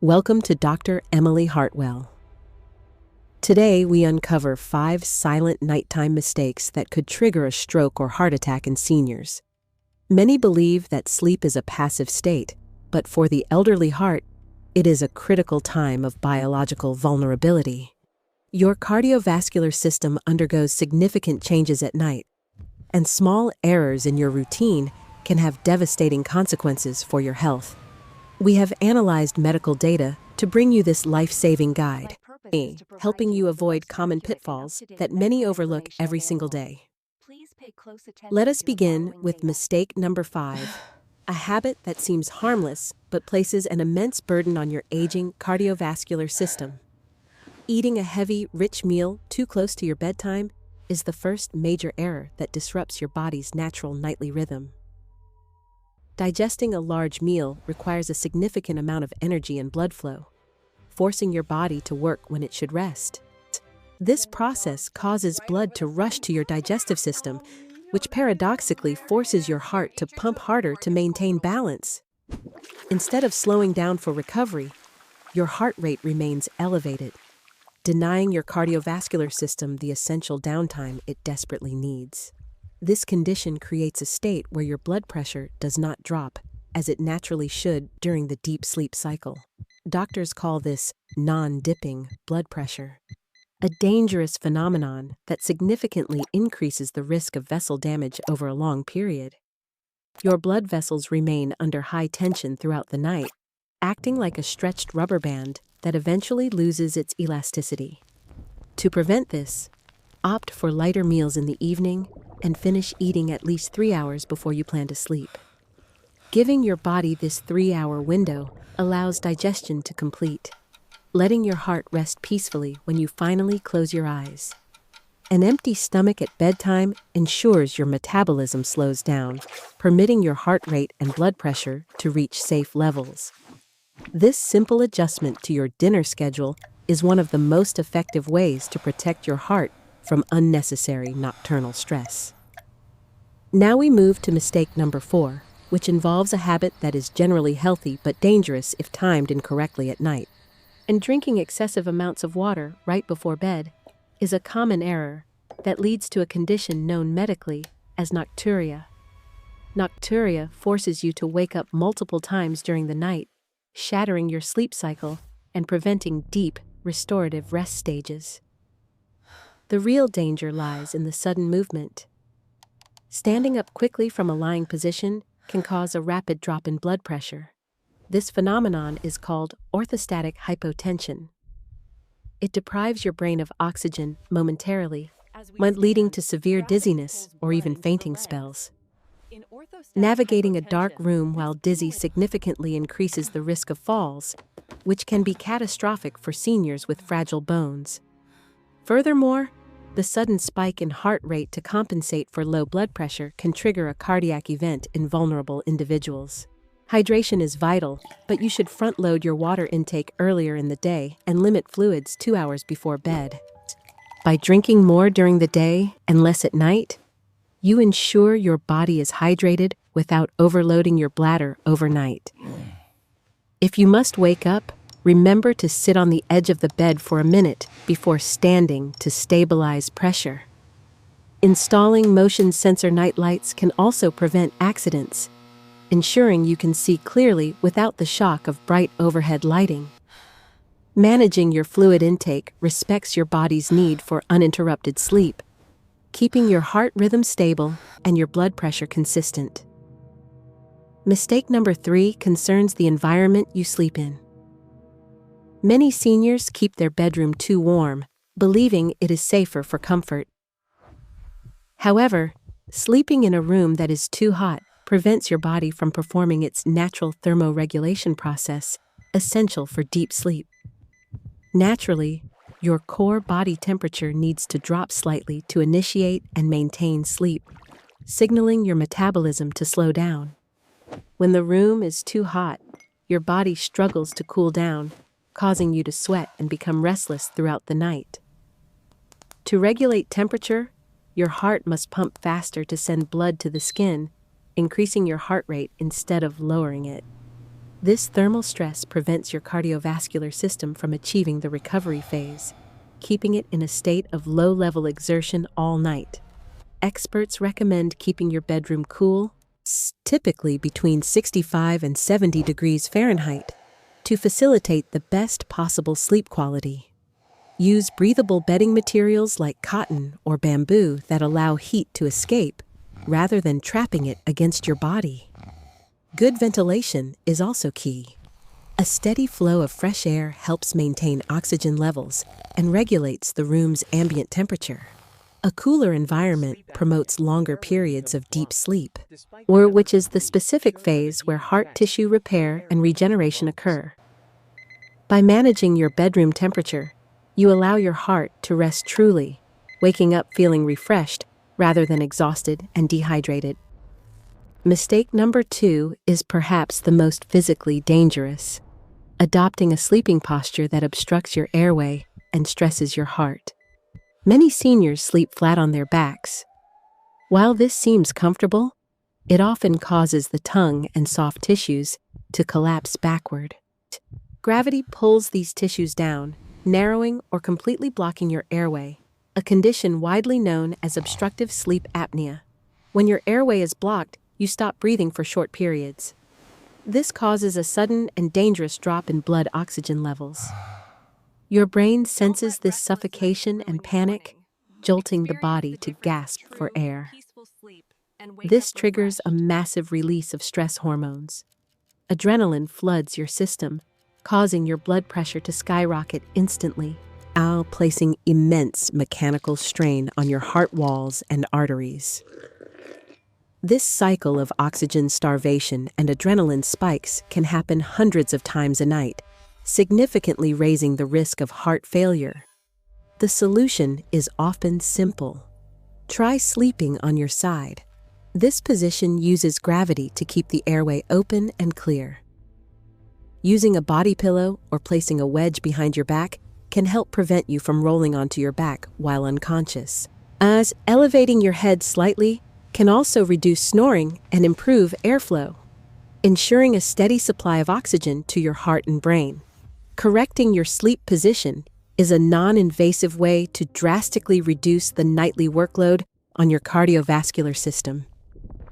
Welcome to Dr. Emily-Hartwell. Today, we uncover 5 silent nighttime mistakes that could trigger a stroke or heart attack in seniors. Many believe that sleep is a passive state, but for the elderly heart, it is a critical time of biological vulnerability. Your cardiovascular system undergoes significant changes at night, and small errors in your routine can have devastating consequences for your health. We have analyzed medical data to bring you this life-saving guide, helping you avoid common pitfalls that many overlook every single day. Let us begin with mistake number 5, a habit that seems harmless but places an immense burden on your aging cardiovascular system. Eating a heavy, rich meal too close to your bedtime is the first major error that disrupts your body's natural nightly rhythm. Digesting a large meal requires a significant amount of energy and blood flow, forcing your body to work when it should rest. This process causes blood to rush to your digestive system, which paradoxically forces your heart to pump harder to maintain balance. Instead of slowing down for recovery, your heart rate remains elevated, denying your cardiovascular system the essential downtime it desperately needs. This condition creates a state where your blood pressure does not drop, as it naturally should during the deep sleep cycle. Doctors call this non-dipping blood pressure, a dangerous phenomenon that significantly increases the risk of vessel damage over a long period. Your blood vessels remain under high tension throughout the night, acting like a stretched rubber band that eventually loses its elasticity. To prevent this, opt for lighter meals in the evening and finish eating at least 3 hours before you plan to sleep. Giving your body this 3-hour window allows digestion to complete, letting your heart rest peacefully when you finally close your eyes. An empty stomach at bedtime ensures your metabolism slows down, permitting your heart rate and blood pressure to reach safe levels. This simple adjustment to your dinner schedule is one of the most effective ways to protect your heart from unnecessary nocturnal stress. Now we move to mistake number 4, which involves a habit that is generally healthy but dangerous if timed incorrectly at night. And drinking excessive amounts of water right before bed is a common error that leads to a condition known medically as nocturia. Nocturia forces you to wake up multiple times during the night, shattering your sleep cycle and preventing deep, restorative rest stages. The real danger lies in the sudden movement. Standing up quickly from a lying position can cause a rapid drop in blood pressure. This phenomenon is called orthostatic hypotension. It deprives your brain of oxygen momentarily, leading to severe dizziness or even fainting spells. Navigating a dark room while dizzy significantly increases the risk of falls, which can be catastrophic for seniors with fragile bones. Furthermore, the sudden spike in heart rate to compensate for low blood pressure can trigger a cardiac event in vulnerable individuals. Hydration is vital, but you should front-load your water intake earlier in the day and limit fluids 2 hours before bed. By drinking more during the day and less at night, you ensure your body is hydrated without overloading your bladder overnight. If you must wake up, remember to sit on the edge of the bed for a minute before standing to stabilize pressure. Installing motion sensor night lights can also prevent accidents, ensuring you can see clearly without the shock of bright overhead lighting. Managing your fluid intake respects your body's need for uninterrupted sleep, keeping your heart rhythm stable and your blood pressure consistent. Mistake number 3 concerns the environment you sleep in. Many seniors keep their bedroom too warm, believing it is safer for comfort. However, sleeping in a room that is too hot prevents your body from performing its natural thermoregulation process, essential for deep sleep. Naturally, your core body temperature needs to drop slightly to initiate and maintain sleep, signaling your metabolism to slow down. When the room is too hot, your body struggles to cool down, causing you to sweat and become restless throughout the night. To regulate temperature, your heart must pump faster to send blood to the skin, increasing your heart rate instead of lowering it. This thermal stress prevents your cardiovascular system from achieving the recovery phase, keeping it in a state of low-level exertion all night. Experts recommend keeping your bedroom cool, typically between 65 and 70 degrees Fahrenheit, to facilitate the best possible sleep quality. Use breathable bedding materials like cotton or bamboo that allow heat to escape, rather than trapping it against your body. Good ventilation is also key. A steady flow of fresh air helps maintain oxygen levels and regulates the room's ambient temperature. A cooler environment promotes longer periods of deep sleep, which is the specific phase where heart tissue repair and regeneration occur. By managing your bedroom temperature, you allow your heart to rest truly, waking up feeling refreshed rather than exhausted and dehydrated. Mistake number 2 is perhaps the most physically dangerous: adopting a sleeping posture that obstructs your airway and stresses your heart. Many seniors sleep flat on their backs. While this seems comfortable, it often causes the tongue and soft tissues to collapse backward. Gravity pulls these tissues down, narrowing or completely blocking your airway, a condition widely known as obstructive sleep apnea. When your airway is blocked, you stop breathing for short periods. This causes a sudden and dangerous drop in blood oxygen levels. Your brain senses this suffocation and panic, jolting the body to gasp for air. This triggers a massive release of stress hormones. Adrenaline floods your system, causing your blood pressure to skyrocket instantly, placing immense mechanical strain on your heart walls and arteries. This cycle of oxygen starvation and adrenaline spikes can happen hundreds of times a night, significantly raising the risk of heart failure. The solution is often simple. Try sleeping on your side. This position uses gravity to keep the airway open and clear. Using a body pillow or placing a wedge behind your back can help prevent you from rolling onto your back while unconscious. As elevating your head slightly can also reduce snoring and improve airflow, ensuring a steady supply of oxygen to your heart and brain. Correcting your sleep position is a non-invasive way to drastically reduce the nightly workload on your cardiovascular system.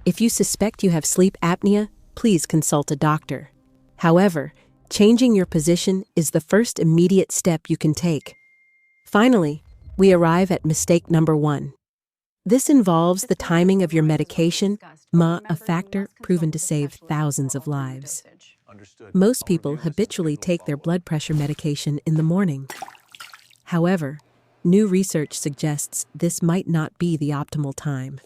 If you suspect you have sleep apnea, please consult a doctor. However, changing your position is the first immediate step you can take. Finally, we arrive at mistake number 1. This involves the timing of your medication, a factor proven to save thousands of lives. Most people habitually take their blood pressure medication in the morning. However, new research suggests this might not be the optimal time.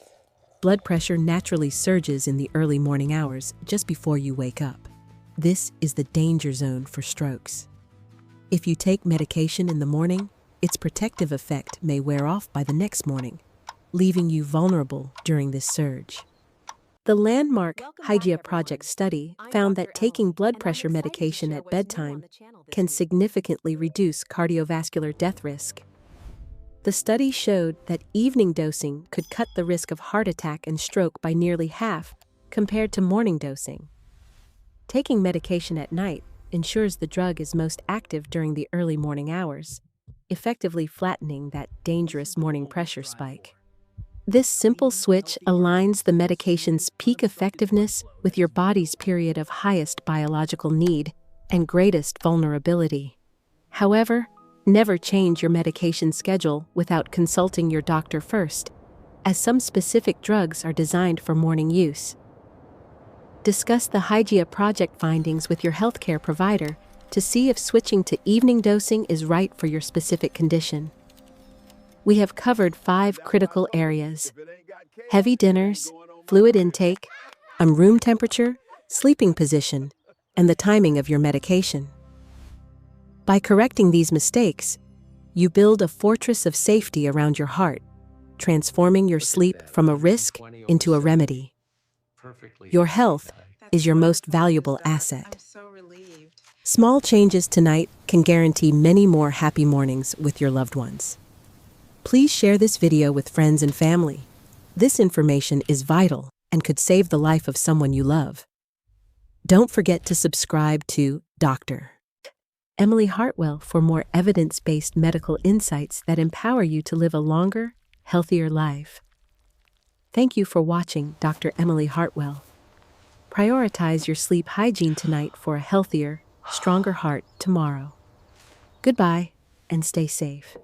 Blood pressure naturally surges in the early morning hours just before you wake up. This is the danger zone for strokes. If you take medication in the morning, its protective effect may wear off by the next morning, leaving you vulnerable during this surge. The landmark Hygia Project study found that taking blood pressure medication at bedtime can significantly reduce cardiovascular death risk. The study showed that evening dosing could cut the risk of heart attack and stroke by nearly half compared to morning dosing. Taking medication at night ensures the drug is most active during the early morning hours, effectively flattening that dangerous morning pressure spike. This simple switch aligns the medication's peak effectiveness with your body's period of highest biological need and greatest vulnerability. However, never change your medication schedule without consulting your doctor first, as some specific drugs are designed for morning use. Discuss the Hygia Project findings with your healthcare provider to see if switching to evening dosing is right for your specific condition. We have covered 5 critical areas: heavy dinners, fluid intake, room temperature, sleeping position, and the timing of your medication. By correcting these mistakes, you build a fortress of safety around your heart, transforming your sleep from a risk into a remedy. Your health is your most valuable asset. Small changes tonight can guarantee many more happy mornings with your loved ones. Please share this video with friends and family. This information is vital and could save the life of someone you love. Don't forget to subscribe to Dr. Emily-Hartwell for more evidence-based medical insights that empower you to live a longer, healthier life. Thank you for watching Dr. Emily-Hartwell. Prioritize your sleep hygiene tonight for a healthier, stronger heart tomorrow. Goodbye, and stay safe.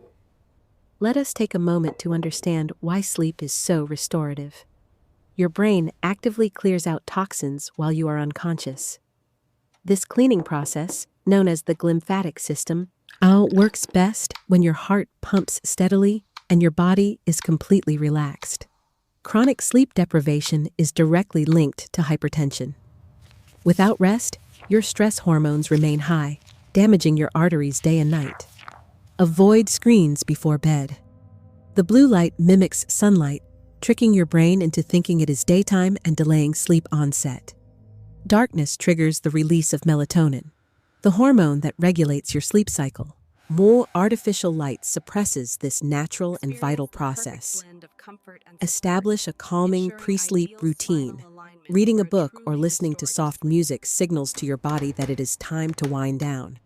Let us take a moment to understand why sleep is so restorative. Your brain actively clears out toxins while you are unconscious. This cleaning process, known as the glymphatic system, works best when your heart pumps steadily and your body is completely relaxed. Chronic sleep deprivation is directly linked to hypertension. Without rest, your stress hormones remain high, damaging your arteries day and night. Avoid screens before bed. The blue light mimics sunlight, tricking your brain into thinking it is daytime and delaying sleep onset. Darkness triggers the release of melatonin, the hormone that regulates your sleep cycle. More artificial light suppresses this natural and vital process. Establish a calming pre-sleep routine. Reading a book or listening to soft music signals to your body that it is time to wind down.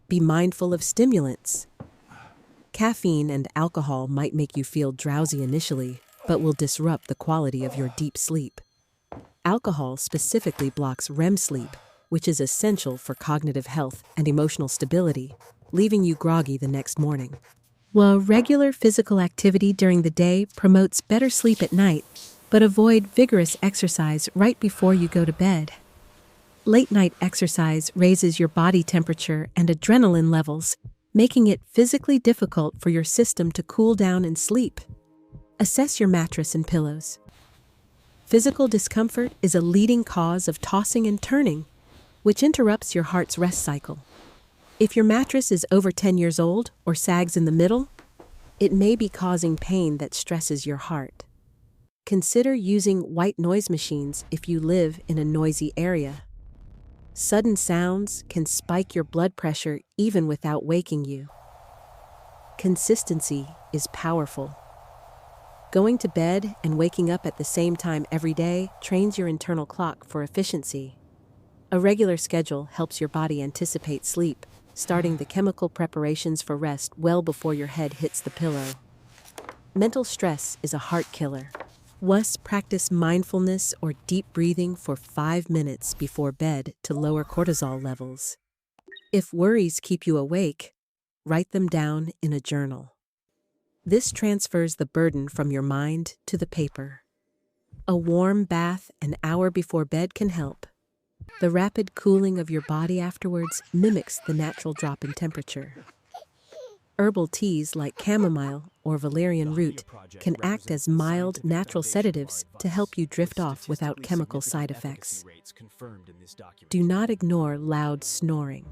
Be mindful of stimulants. Caffeine and alcohol might make you feel drowsy initially, but will disrupt the quality of your deep sleep. Alcohol specifically blocks REM sleep, which is essential for cognitive health and emotional stability, leaving you groggy the next morning. While regular physical activity during the day promotes better sleep at night, but avoid vigorous exercise right before you go to bed. Late-night exercise raises your body temperature and adrenaline levels, making it physically difficult for your system to cool down and sleep. Assess your mattress and pillows. Physical discomfort is a leading cause of tossing and turning, which interrupts your heart's rest cycle. If your mattress is over 10 years old or sags in the middle, it may be causing pain that stresses your heart. Consider using white noise machines if you live in a noisy area. Sudden sounds can spike your blood pressure even without waking you. Consistency is powerful. Going to bed and waking up at the same time every day trains your internal clock for efficiency. A regular schedule helps your body anticipate sleep, starting the chemical preparations for rest well before your head hits the pillow. Mental stress is a heart killer. Once practice mindfulness or deep breathing for 5 minutes before bed to lower cortisol levels. If worries keep you awake, write them down in a journal. This transfers the burden from your mind to the paper. A warm bath an hour before bed can help. The rapid cooling of your body afterwards mimics the natural drop in temperature. Herbal teas like chamomile or valerian root can act as mild, natural sedatives to help you drift off without chemical side effects. Do not ignore loud snoring.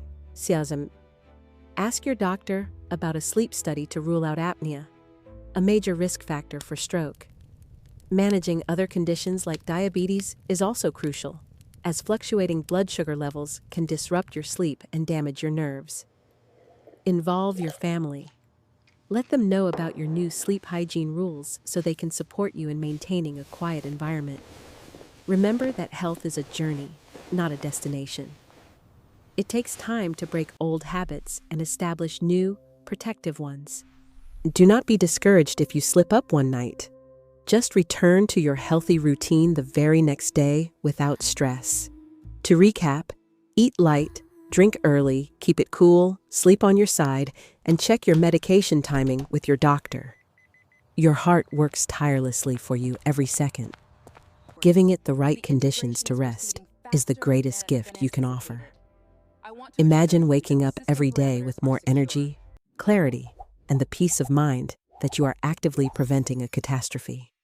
Ask your doctor about a sleep study to rule out apnea, a major risk factor for stroke. Managing other conditions like diabetes is also crucial, as fluctuating blood sugar levels can disrupt your sleep and damage your nerves. Involve your family. Let them know about your new sleep hygiene rules so they can support you in maintaining a quiet environment. Remember that health is a journey, not a destination. It takes time to break old habits and establish new, protective ones. Do not be discouraged if you slip up one night. Just return to your healthy routine the very next day without stress. To recap, eat light, drink early, keep it cool, sleep on your side, and check your medication timing with your doctor. Your heart works tirelessly for you every second. Giving it the right conditions to rest is the greatest gift you can offer. Imagine waking up every day with more energy, clarity, and the peace of mind that you are actively preventing a catastrophe.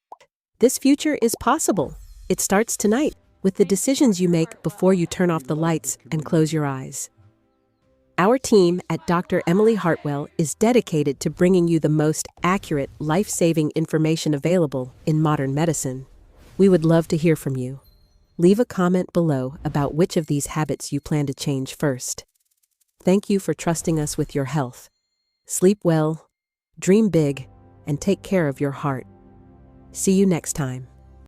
This future is possible. It starts tonight with the decisions you make before you turn off the lights and close your eyes. Our team at Dr. Emily-Hartwell is dedicated to bringing you the most accurate, life-saving information available in modern medicine. We would love to hear from you. Leave a comment below about which of these habits you plan to change first. Thank you for trusting us with your health. Sleep well, dream big, and take care of your heart. See you next time.